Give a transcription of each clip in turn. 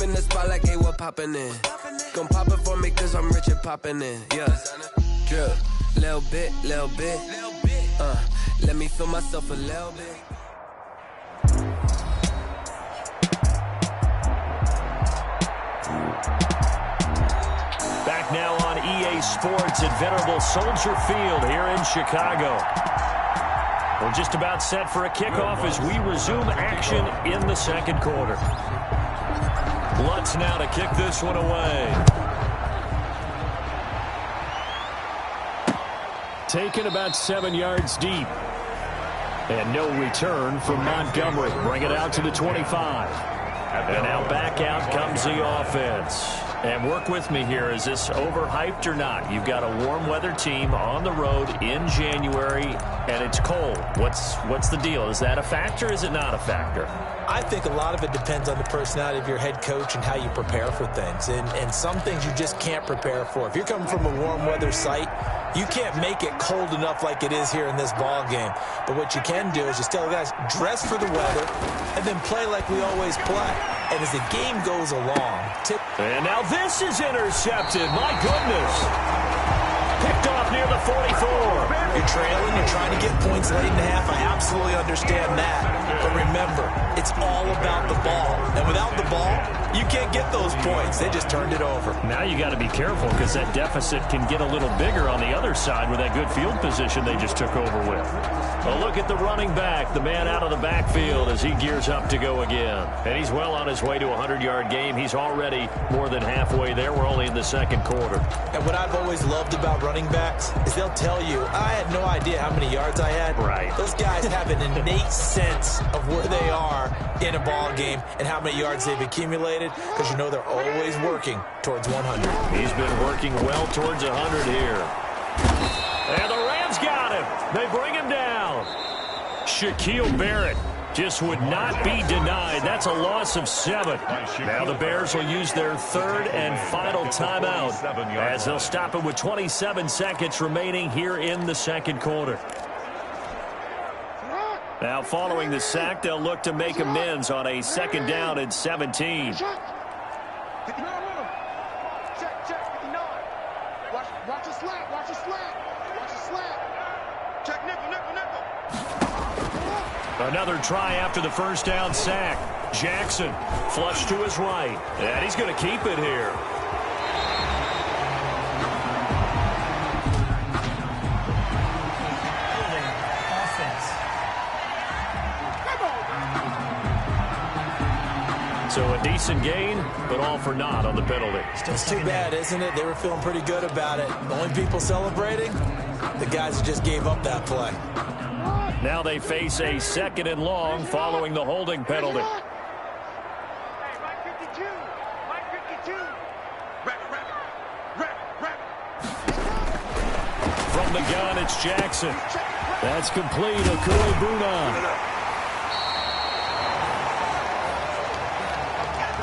in the spot like, hey, what poppin' in? Gon' pop it for me cause I'm rich and poppin' in. Yeah. Drip, little bit. Let me feel myself a little bit. Back now on EA Sports at Venerable Soldier Field here in Chicago. We're just about set for a kickoff as we resume action in the second quarter. Lutz now to kick this one away. Taken about 7 yards deep. And no return from Montgomery. Bring it out to the 25. And now back out comes the offense. And work with me here. Is this overhyped or not? You've got a warm weather team on the road in January, and it's cold. What's the deal? Is that a factor? Is it not a factor? I think a lot of it depends on the personality of your head coach and how you prepare for things. And some things you just can't prepare for. If you're coming from a warm weather site, you can't make it cold enough like it is here in this ball game. But what you can do is just tell the guys, dress for the weather, and then play like we always play. And as the game goes along, and now this is intercepted. My goodness. Picked off near the 44. You're trailing, you're trying to get points late in the half. I absolutely understand that. But remember, it's all about the ball. And without the ball, you can't get those points. They just turned it over. Now you got to be careful because that deficit can get a little bigger on the other side with that good field position they just took over with. A look at the running back, the man out of the backfield as he gears up to go again. And he's well on his way to a 100-yard game. He's already more than halfway there. We're only in the second quarter. And what I've always loved about running backs is they'll tell you, I had no idea how many yards I had. Right. Those guys have an innate sense of where they are in a ball game and how many yards they've accumulated because you know they're always working towards 100. He's been working well towards 100 here. And the Rams got him. They bring him down. Shaquille Barrett just would not be denied. That's a loss of 7. Now the Bears will use their third and final timeout as they'll stop it with 27 seconds remaining here in the second quarter. Now following the sack, they'll look to make amends on a second down and 17. Another try after the first down sack. Jackson flush to his right. And he's going to keep it here. So a decent gain, but all for naught on the penalty. It's too bad, isn't it? They were feeling pretty good about it. The only people celebrating, the guys who just gave up that play. Now they face a second and long following the holding penalty. From the gun, it's Jackson. That's complete. Okui-Buna.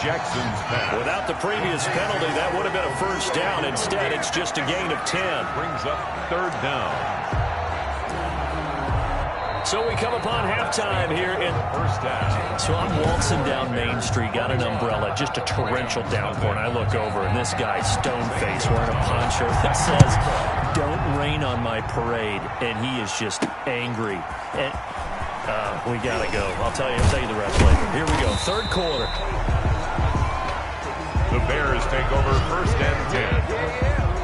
Jackson's pass. Without the previous penalty, that would have been a first down. Instead, it's just a gain of 10. Brings up third down. So we come upon halftime here in first down. So I'm waltzing down Main Street, got an umbrella, just a torrential downpour, and I look over, and this guy, stone-faced, wearing a poncho that says, "Don't rain on my parade," and he is just angry. And we got to go. I'll tell you the rest later. Here we go, third quarter. The Bears take over first and 10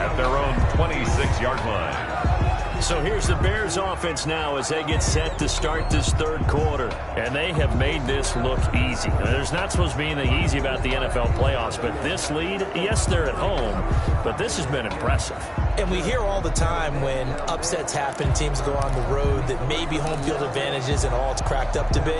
at their own 26-yard line. So here's the Bears offense now as they get set to start this third quarter. And they have made this look easy. Now, there's not supposed to be anything easy about the NFL playoffs, but this lead, yes, they're at home, but this has been impressive. And we hear all the time when upsets happen, teams go on the road, that maybe home field advantage isn't all it's cracked up to be.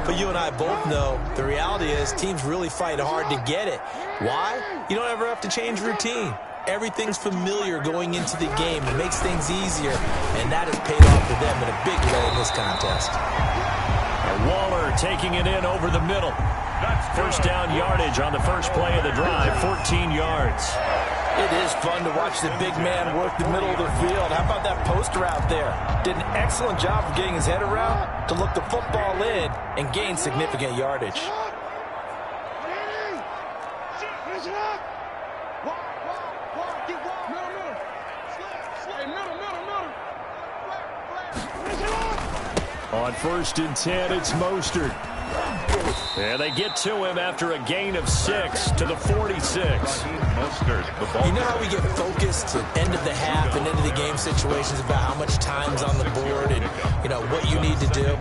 But you and I both know the reality is teams really fight hard to get it. Why? You don't ever have to change routine. Everything's familiar going into the game. It makes things easier, and that has paid off for them in a big way in this contest. And Waller taking it in over the middle. First down yardage on the first play of the drive, 14 yards. It is fun to watch the big man work the middle of the field. How about that post route there? Did an excellent job of getting his head around to look the football in and gain significant yardage. On 1st and 10, it's Mostert. And they get to him after a gain of 6 to the 46. You know how we get focused at end of the half and end of the game situations about how much time's on the board and, you know, what you need to do?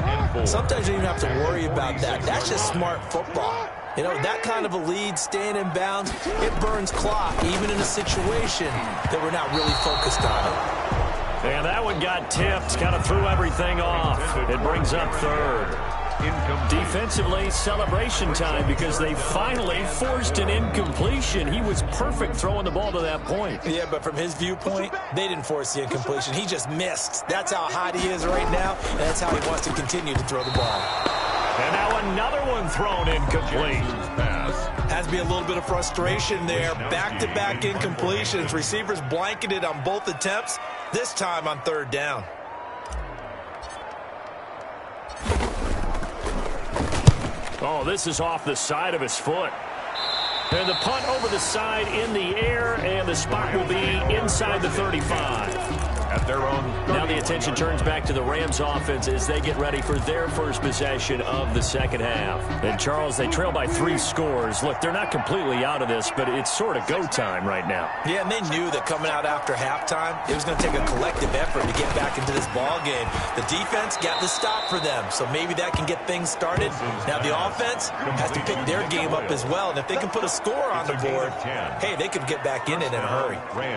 Sometimes you don't even have to worry about that. That's just smart football. You know, that kind of a lead, staying in bounds, it burns clock, even in a situation that we're not really focused on it. And that one got tipped, kind of threw everything off. It brings up 3rd. Defensively, celebration time because they finally forced an incompletion. He was perfect throwing the ball to that point. Yeah, but from his viewpoint, they didn't force the incompletion. He just missed. That's how hot he is right now, and that's how he wants to continue to throw the ball. And now another one thrown incomplete. Has to be a little bit of frustration there. Back-to-back incompletions. Receivers blanketed on both attempts, this time on 3rd down. Oh, this is off the side of his foot. And the punt over the side in the air, and the spot will be inside the 35. At their own. Now the attention turns back to the Rams offense as they get ready for their first possession of the second half. And Charles, they trail by 3 scores. Look, they're not completely out of this, but it's sort of go time right now. Yeah, and they knew that coming out after halftime, it was going to take a collective effort to get back into this ball game. The defense got the stop for them, so maybe that can get things started. Now the offense has to pick their game up as well, and if they can put a score on the board, hey, they could get back in it in a hurry.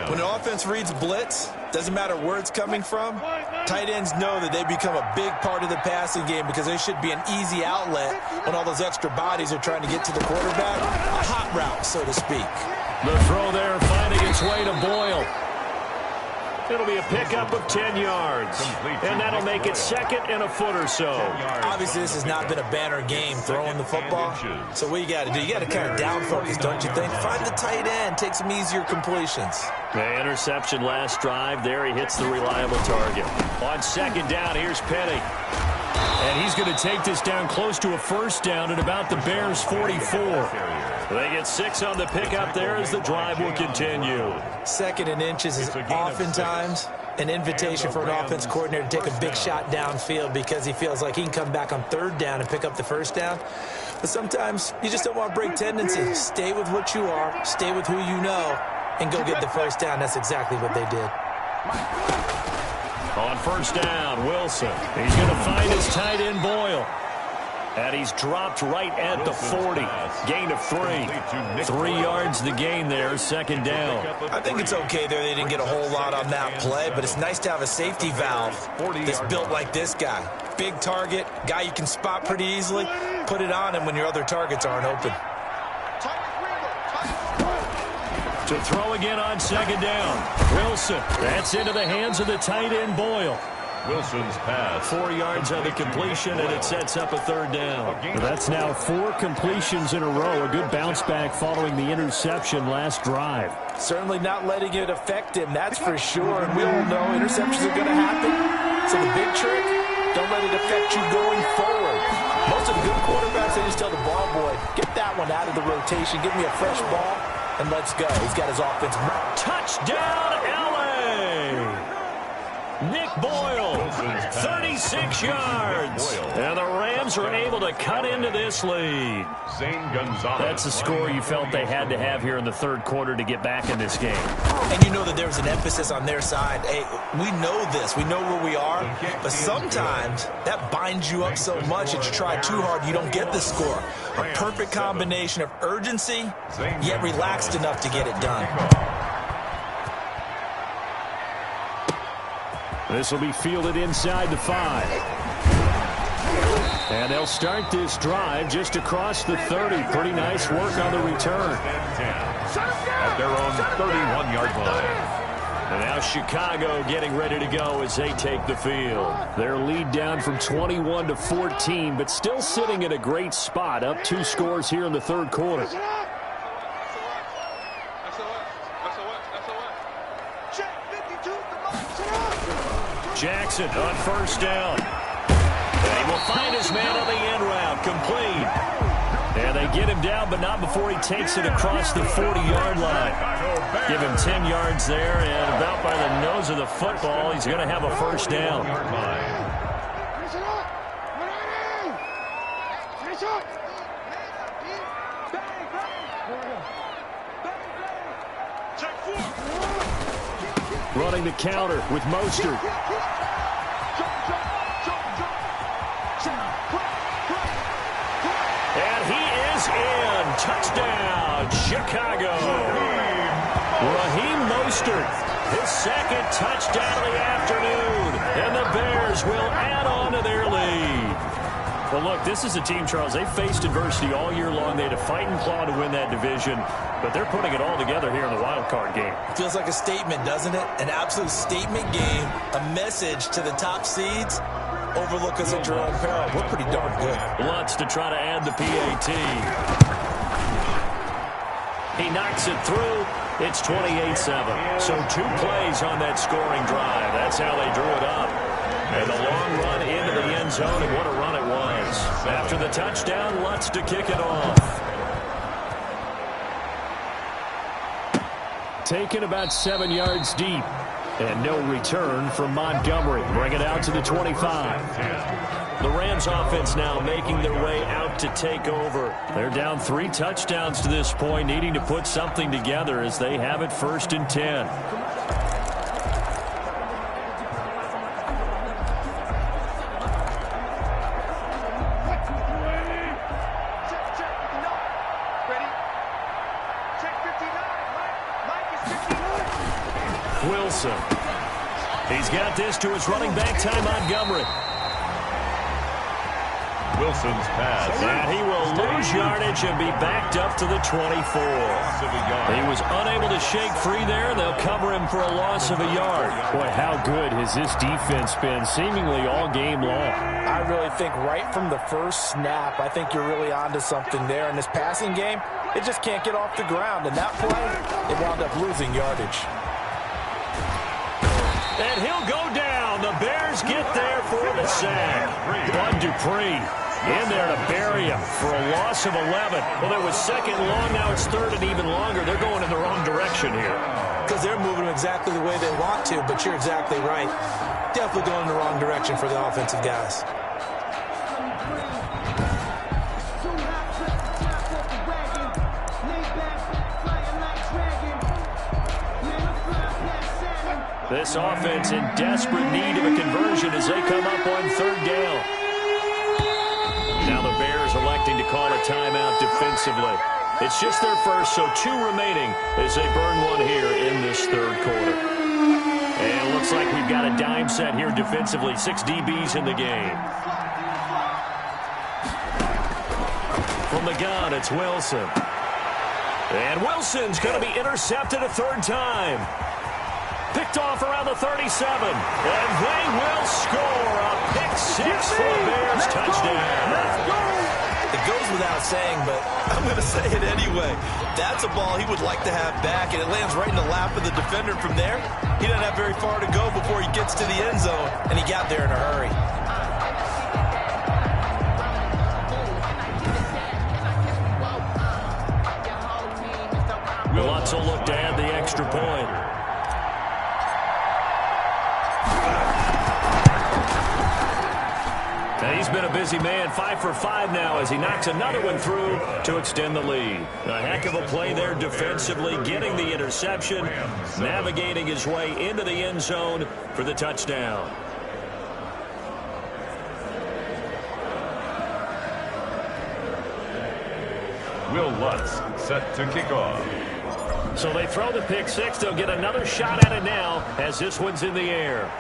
When an offense reads blitz, doesn't matter where it's coming from, tight ends know that they become a big part of the passing game because they should be an easy outlet when all those extra bodies are trying to get to the quarterback. A hot route, so to speak. The throw there finding its way to Boyle. It'll be a pickup of 10 yards. And that'll make it 2nd and a foot or so. Obviously, this has not been a banner game throwing the football. So what you got to do, you got to kind of down focus, don't you think? Find the tight end, take some easier completions. The interception last drive. There he hits the reliable target. On 2nd down, here's Petty. And he's going to take this down close to a 1st down at about the Bears' 44. They get 6 on the pickup there as the drive will continue. 2nd and inches is oftentimes an invitation for an offense coordinator to take a big shot downfield because he feels like he can come back on 3rd down and pick up the 1st down. But sometimes you just don't want to break tendency. Stay with what you are, stay with who you know, and go get the 1st down. That's exactly what they did. On 1st down, Wilson. He's going to find his tight end, Boyle. And he's dropped right at the 40. Gain of 3. 3 yards the gain there, 2nd down. I think it's okay there. They didn't get a whole lot on that play, but it's nice to have a safety valve that's built like this guy. Big target, guy you can spot pretty easily. Put it on him when your other targets aren't open. To throw again on 2nd down. Wilson. That's into the hands of the tight end, Boyle. Wilson's pass. 4 yards on the completion, and it sets up a 3rd down. That's now 4 completions in a row. A good bounce back following the interception last drive. Certainly not letting it affect him, that's for sure. And we all know interceptions are going to happen. So the big trick, don't let it affect you going forward. Most of the good quarterbacks, they just tell the ball boy, get that one out of the rotation, give me a fresh ball, and let's go. He's got his offense. Touchdown, L.A. Nick Boyle, 36 yards. And the Rams are able to cut into this lead. That's the score you felt they had to have here in the 3rd quarter to get back in this game. And you know that there was an emphasis on their side. Hey, we know this. We know where we are. But sometimes that binds you up so much that you try too hard, you don't get the score. A perfect combination of urgency, yet relaxed enough to get it done. This will be fielded inside the 5. And they'll start this drive just across the 30. Pretty nice work on the return. At their own 31-yard line. And now Chicago getting ready to go as they take the field. Their lead down from 21 to 14, but still sitting at a great spot. Up 2 scores here in the 3rd quarter. Jackson on 1st down. And he will find his man on the end route, complete. And they get him down, but not before he takes it across the 40-yard line. Give him 10 yards there, and about by the nose of the football, he's going to have a first down. Running the counter with Mostert. And he is in. Touchdown, Chicago. Raheem Mostert, his second touchdown of the afternoon. And the Bears will add on to their lead. Well, look, this is a team, Charles, they faced adversity all year long. They had to fight and claw to win that division, but they're putting it all together here in the wild card game. Feels like a statement, doesn't it? An absolute statement game, a message to the top seeds. Overlook us at your own peril. We're pretty darn good. Lutz to try to add the PAT. He knocks it through. It's 28-7. So 2 plays on that scoring drive. That's how they drew it up. And the long run into the end zone, and what a run it was. After the touchdown, Lutz to kick it off. Taken about 7 yards deep. And no return from Montgomery. Bring it out to the 25. The Rams offense now making their way out to take over. They're down 3 touchdowns to this point, needing to put something together as they have it 1st and 10. Wilson. He's got this to his running back, Ty Montgomery. Wilson's pass. And he will lose yardage and be backed up to the 24. He was unable to shake free there. They'll cover him for a loss of a yard. Boy, how good has this defense been seemingly all game long. I really think right from the first snap, I think you're really onto something there. In this passing game, it just can't get off the ground. And that play, it wound up losing yardage. And he'll go down. The Bears get there for the sack. Bud Dupree in there to bury him for a loss of 11. Well, it was 2nd long. Now it's 3rd and even longer. They're going in the wrong direction here. Because they're moving them exactly the way they want to, but you're exactly right. Definitely going in the wrong direction for the offensive guys. This offense in desperate need of a conversion as they come up on 3rd down. Now the Bears electing to call a timeout defensively. It's just their first, so 2 remaining as they burn one here in this 3rd quarter. And it looks like we've got a dime set here defensively. 6 DBs in the game. From the gun, it's Wilson. And Wilson's going to be intercepted a 3rd time. Picked off around the 37. And they will score a pick-6 for a Bears touchdown. It goes without saying, but I'm going to say it anyway. That's a ball he would like to have back, and it lands right in the lap of the defender from there. He doesn't have very far to go before he gets to the end zone, and he got there in a hurry. Lutz will look to add the extra point. And he's been a busy man, 5 for 5 now as he knocks another one through to extend the lead. A heck of a play there defensively, getting the interception, navigating his way into the end zone for the touchdown. Will Lutz set to kick off. So they throw the pick-6. They'll get another shot at it now as this one's in the air.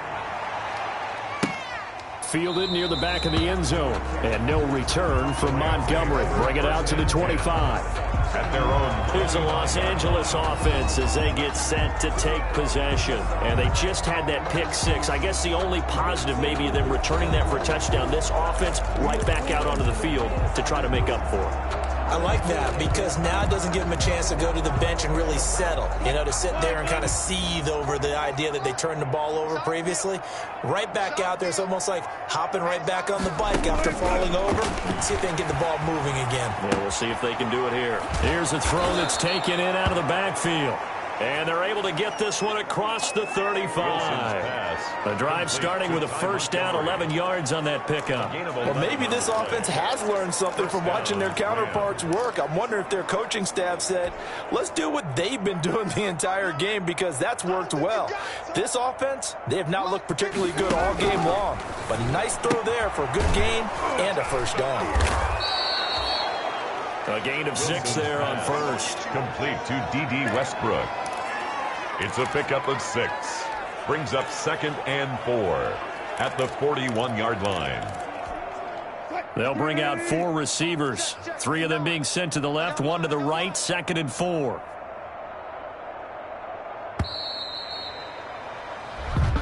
Fielded near the back of the end zone. And no return from Montgomery. Bring it out to the 25. At their own. Here's the Los Angeles offense as they get set to take possession. And they just had that pick-6. I guess the only positive maybe of them returning that for a touchdown. This offense right back out onto the field to try to make up for it. I like that because now it doesn't give him a chance to go to the bench and really settle. You know, to sit there and kind of seethe over the idea that they turned the ball over previously. Right back out there. It's almost like hopping right back on the bike after falling over. See if they can get the ball moving again. Yeah, we'll see if they can do it here. Here's a throw that's taken in out of the backfield. And they're able to get this one across the 35. The drive starting with a first down, 11 yards on that pickup. Well, maybe this offense has learned something from watching their counterparts work. I'm wondering if their coaching staff said, let's do what they've been doing the entire game because that's worked well. This offense, they have not looked particularly good all game long. But nice throw there for a good gain and a first down. A gain of 6 there on first. Complete to D.D. Westbrook. It's a pickup of 6. Brings up 2nd and 4 at the 41-yard line. They'll bring out 4 receivers. 3 of them being sent to the left, 1 to the right, 2nd and 4.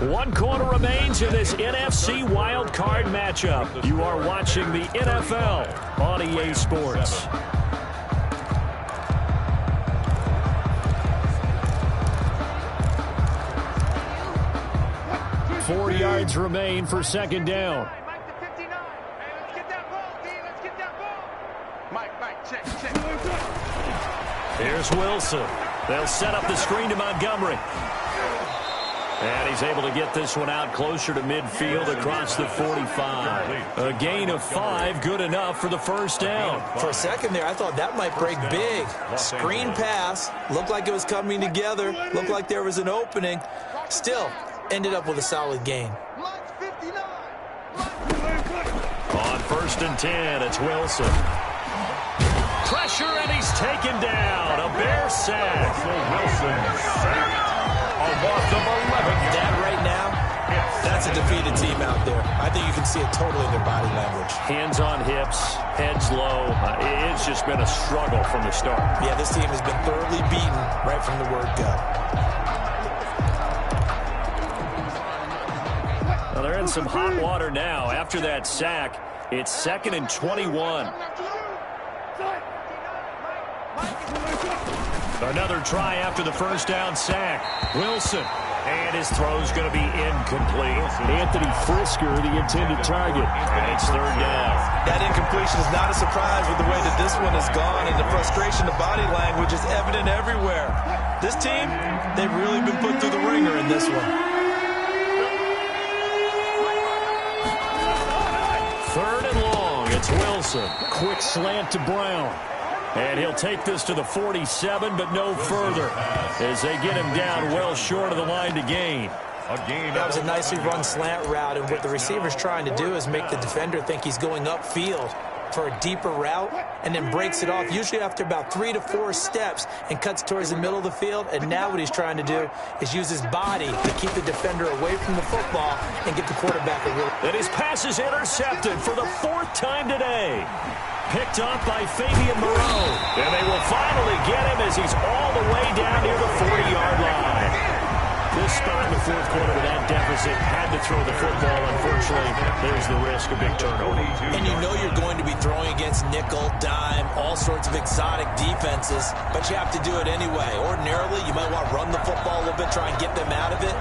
1 quarter remains in this NFC Wildcard matchup. You are watching the NFL on EA Sports. 4 yards remain for 2nd down. Here's Wilson. They'll set up the screen to Montgomery. And he's able to get this one out closer to midfield across the 45. A gain of 5, good enough for the first down. For a second there, I thought that might break big. Screen pass, looked like it was coming together, looked like there was an opening. Still, ended up with a solid gain. On 1st and 10, it's Wilson. Pressure, and he's taken down. A Bear sack. Wilson sacked. A loss of 11. That right now, that's a defeated team out there. I think you can see it totally in their body language. Hands on hips, heads low. It's just been a struggle from the start. Yeah, this team has been thoroughly beaten right from the word go. Well, they're in some hot water now. After that sack, it's 2nd and 21. Another try after the first down sack. Wilson. And his throw's going to be incomplete. Anthony Frisker, the intended target. And it's 3rd down. That incompletion is not a surprise with the way that this one has gone, and the frustration, the body language is evident everywhere. This team, they've really been put through the ringer in this one. 3rd and long. It's Wilson. Quick slant to Brown. And he'll take this to the 47, but no further as they get him down well short of the line to gain. That was a nicely run slant route, and what the receiver's trying to do is make the defender think he's going upfield for a deeper route and then breaks it off, usually after about 3 to 4 steps, and cuts towards the middle of the field. And now what he's trying to do is use his body to keep the defender away from the football and get the quarterback a real. And his pass is intercepted for the 4th time today. Picked up by Fabian Moreau. And they will finally get him as he's all the way down near the 40-yard line. This spot in the 4th quarter with that deficit, had to throw the football. Unfortunately, there's the risk of big turnover. And you know you're going to be throwing against nickel, dime, all sorts of exotic defenses, but you have to do it anyway. Ordinarily, you might want to run the football a little bit, try and get them out of it.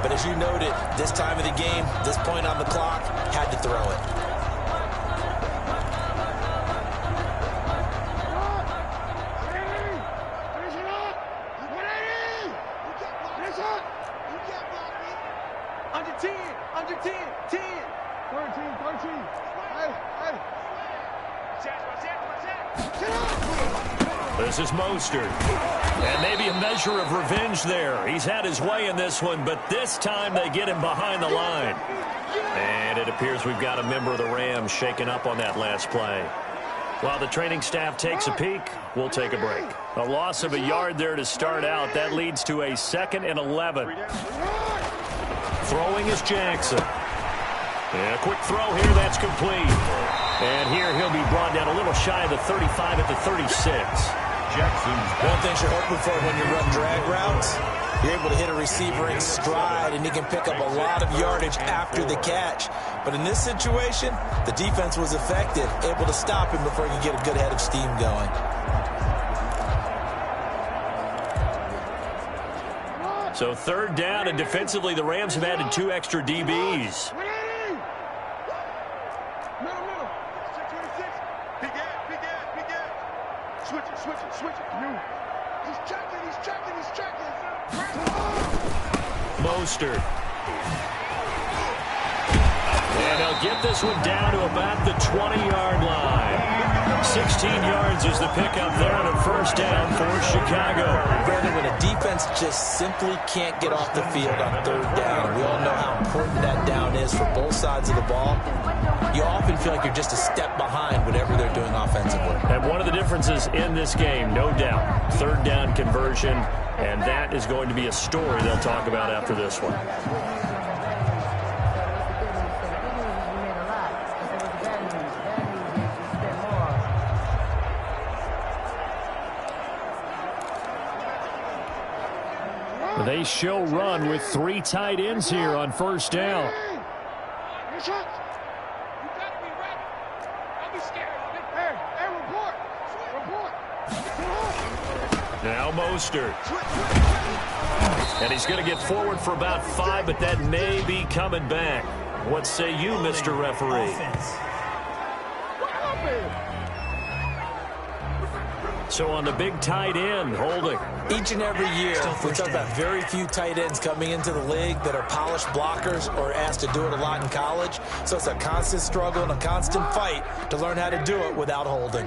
But as you noted, this time of the game, this point on the clock, had to throw it. This is Mostert. And maybe a measure of revenge there. He's had his way in this one, but this time they get him behind the line. And it appears we've got a member of the Rams shaken up on that last play. While the training staff takes a peek, we'll take a break. A loss of a yard there to start out. That leads to a 2nd and 11. Throwing is Jackson. And a quick throw here, that's complete. And here he'll be brought down a little shy of the 35 at the 36. One thing you're hoping for when you run drag routes, you're able to hit a receiver in stride, and he can pick up a lot of yardage after the catch. But in this situation, the defense was effective, able to stop him before he could get a good head of steam going. So third down, and defensively, the Rams have added 2 extra DBs. Mostert. And he'll get this one down to about the 20-yard line. 16 yards is the pickup there on a first down for Chicago. Brandon, when a defense just simply can't get off the field on third down, we all know how important that down is for both sides of the ball. You often feel like you're just a step behind whatever they're doing offensively. And one of the differences in this game, no doubt, third down conversion, and that is going to be a story they'll talk about after this one. They show run with 3 tight ends here on first down. Now Mostert. And he's going to get forward for about 5, but that may be coming back. What say you, Mr. Referee? So on the big tight end, holding. Each and every year, we talk about very few tight ends coming into the league that are polished blockers or asked to do it a lot in college. So it's a constant struggle and a constant fight to learn how to do it without holding.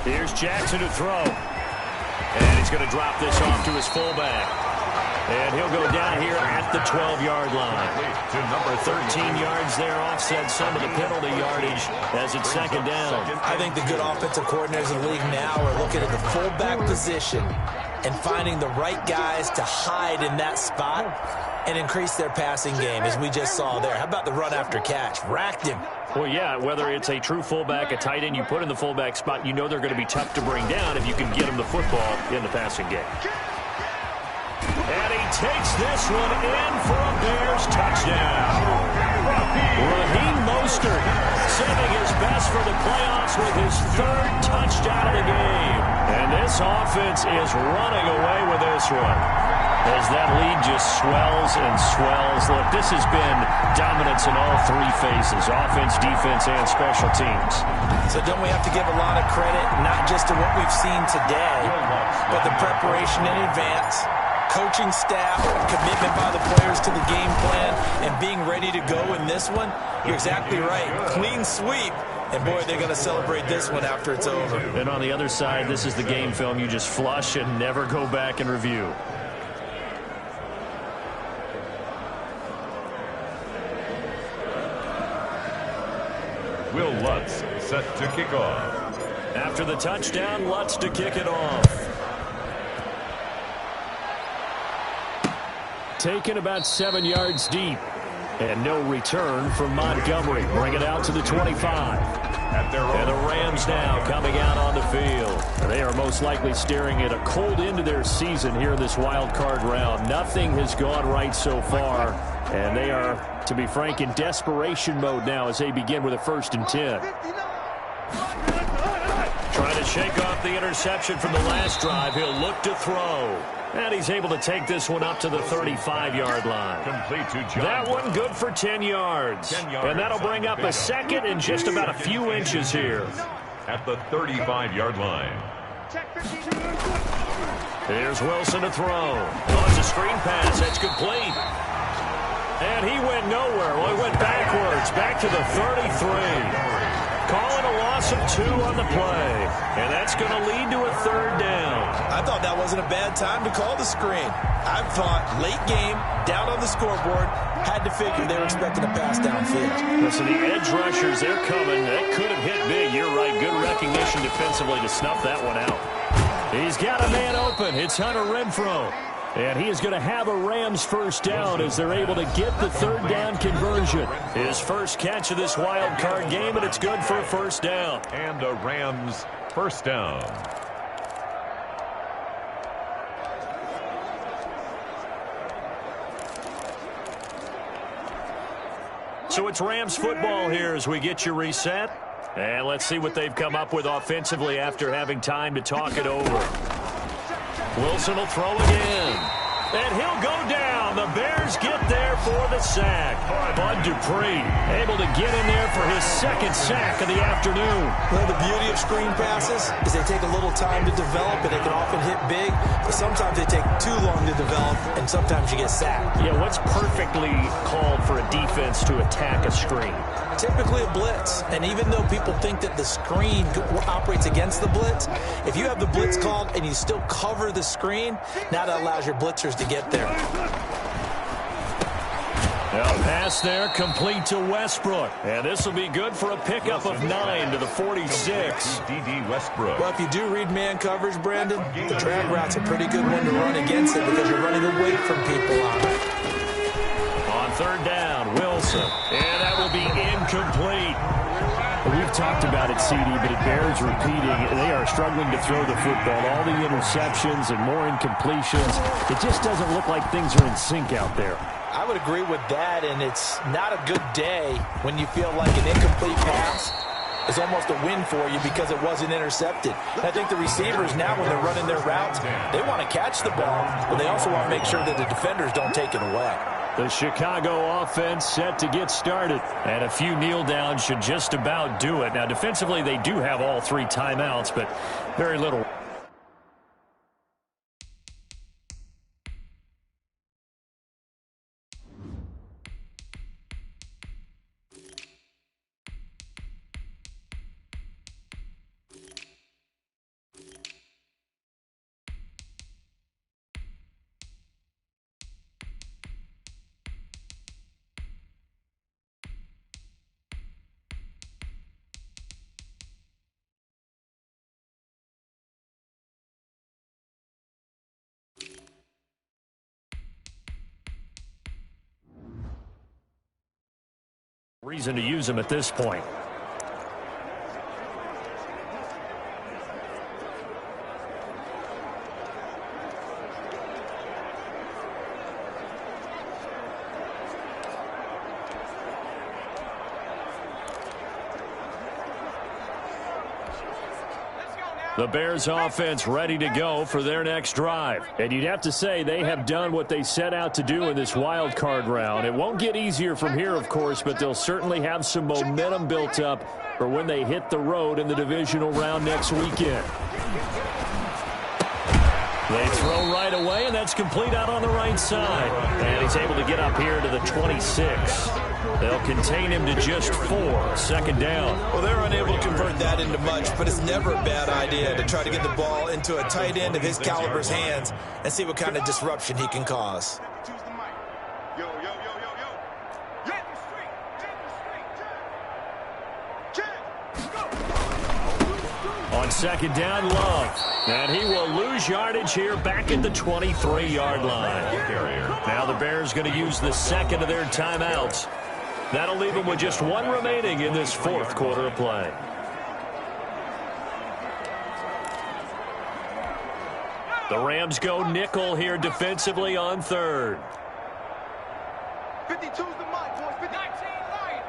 Here's Jackson to throw. And he's going to drop this off to his fullback. And he'll go down here at the 12-yard line. To number 13 yards there, offset some of the penalty yardage as it's second down. I think the good offensive coordinators in the league now are looking at the fullback position and finding the right guys to hide in that spot and increase their passing game, as we just saw there. How about the run after catch? Racked him. Well, yeah, whether it's a true fullback, a tight end you put in the fullback spot, you know they're going to be tough to bring down if you can get them the football in the passing game. And he takes this one in for a Bears touchdown. Raheem Mostert saving his best for the playoffs with his 3rd touchdown of the game. And this offense is running away with this one, as that lead just swells and swells. Look, this has been dominance in all 3 phases, offense, defense, and special teams. So don't we have to give a lot of credit, not just to what we've seen today, but the preparation in advance, coaching staff, commitment by the players to the game plan, and being ready to go in this one? You're exactly right. Clean sweep. And, boy, they're going to celebrate this one after it's over. And on the other side, this is the game film you just flush and never go back and review. Will Lutz set to kick off. After the touchdown, Lutz to kick it off. Taken about 7 yards deep. And no return from Montgomery. Bring it out to the 25. And the Rams now coming out on the field. They are most likely staring at a cold end to their season here in this wild card round. Nothing has gone right so far. And they are, to be frank, in desperation mode now as they begin with a 1st and 10. Trying to shake off the interception from the last drive. He'll look to throw. And he's able to take this one up to the 35-yard line. Complete to John. That one good for 10 yards. And that'll bring up a second and just about a few inches here. At the 35-yard line. Here's Wilson to throw. Oh, it's a screen pass. That's complete. And he went nowhere. Well, he went backwards. Back to the 33. Calling a loss of 2 on the play. And that's going to lead to a 3rd down. I thought that wasn't a bad time to call the screen. I thought late game, down on the scoreboard, had to figure they were expecting a pass downfield. Listen, the edge rushers, they're coming. That could have hit big. You're right. Good recognition defensively to snuff that one out. He's got a man open. It's Hunter Renfrow. And he is going to have a Rams first down as they're able to get the third down conversion. His first catch of this wild card game, and it's good for a first down. And a Rams first down. So it's Rams football here as we get you reset. And let's see what they've come up with offensively after having time to talk it over. Wilson will throw again. And he'll go down. The Bears get there for the sack. Bud Dupree able to get in there for his second sack of the afternoon. Well, the beauty of screen passes is they take a little time to develop, and they can often hit big, but sometimes they take too long to develop, and sometimes you get sacked. Yeah, what's perfectly called for a defense to attack a screen? Typically a blitz, and even though people think that the screen operates against the blitz, if you have the blitz called and you still cover the screen, now that allows your blitzers to get there. A pass there complete to Westbrook, and this will be good for a pickup of 9 to the 46. D.D. Westbrook. Well, if you do read man coverage, Brandon, the drag route's a pretty good one to run against it because you're running away from people on it. On third down, Wilson, and that will be incomplete. We've talked about it, CD, but it bears repeating. They are struggling to throw the football. All the interceptions and more incompletions. It just doesn't look like things are in sync out there. I would agree with that, and it's not a good day when you feel like an incomplete pass is almost a win for you because it wasn't intercepted. And I think the receivers now, when they're running their routes, they want to catch the ball, but they also want to make sure that the defenders don't take it away. The Chicago offense set to get started, and a few kneel downs should just about do it. Now, defensively, they do have all 3 timeouts, but very little. Reason to use him at this point. The Bears offense ready to go for their next drive. And you'd have to say they have done what they set out to do in this wild card round. It won't get easier from here, of course, but they'll certainly have some momentum built up for when they hit the road in the divisional round next weekend. They throw right away, and that's complete out on the right side. And he's able to get up here to the 26. They'll contain him to just 4. Second down. Well, they're unable to convert that into much, but it's never a bad idea to try to get the ball into a tight end of his caliber's hands and see what kind of disruption he can cause. On second down, Love. And he will lose yardage here back at the 23-yard line. Now the Bears going to use the second of their timeouts. That'll leave them with just 1 remaining in this 4th quarter of play. The Rams go nickel here defensively on 3rd. 52's the mic, boys. 19 line.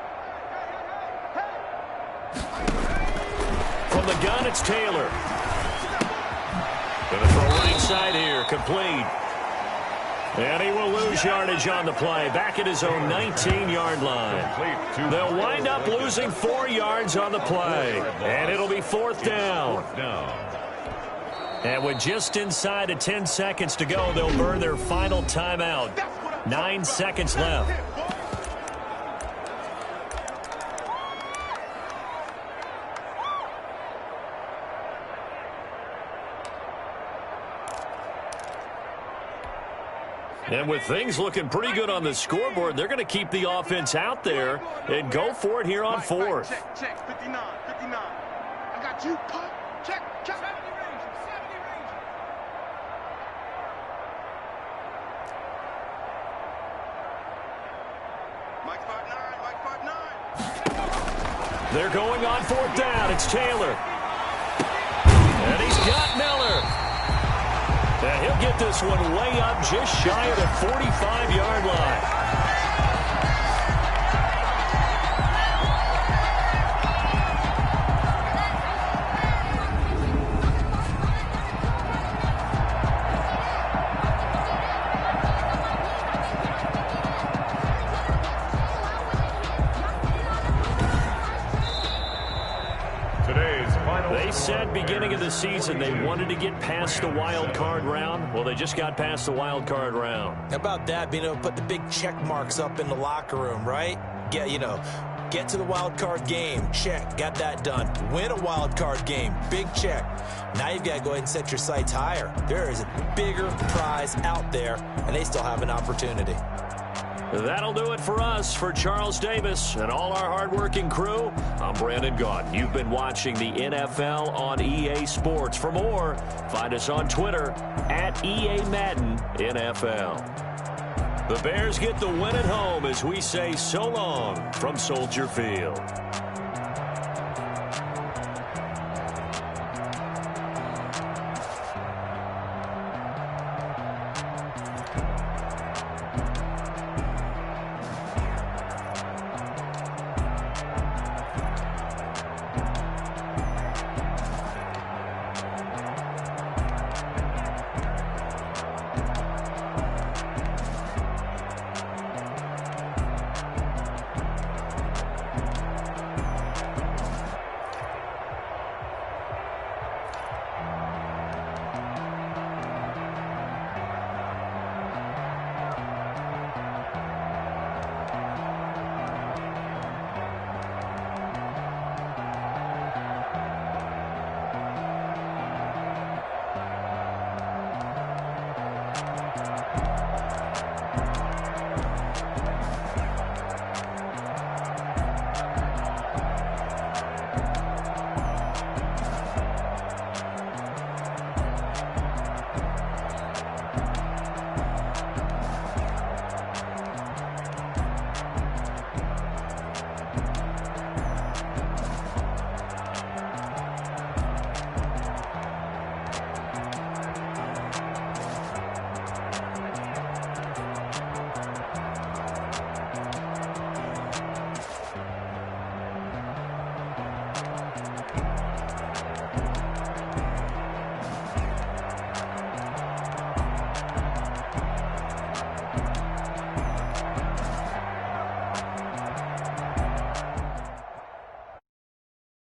From the gun, it's Taylor. Going to throw right side here, complete. And he will lose yardage on the play, back at his own 19-yard line. They'll wind up losing 4 yards on the play, and it'll be 4th down. And with just inside of 10 seconds to go, they'll burn their final timeout. 9 seconds left. And with things looking pretty good on the scoreboard, they're going to keep the offense out there and go for it here on 4th. Check, 59. I got you, check. 70 range. They're going on 4th down. It's Taylor. And he's got Miller. And he'll get this one way up just shy of the 45-yard line. They said beginning of the season they wanted to get past the wild card round. Well, they just got past the wild card round. How about that, being able to put the big check marks up in the locker room, right? Get to the wild card game. Check. Got that done. Win a wild card game. Big check. Now you've got to go ahead and set your sights higher. There is a bigger prize out there, and they still have an opportunity. That'll do it for us. For Charles Davis and all our hardworking crew, I'm Brandon Gaudin. You've been watching the NFL on EA Sports. For more, find us on Twitter at EA Madden NFL. The Bears get the win at home as we say so long from Soldier Field.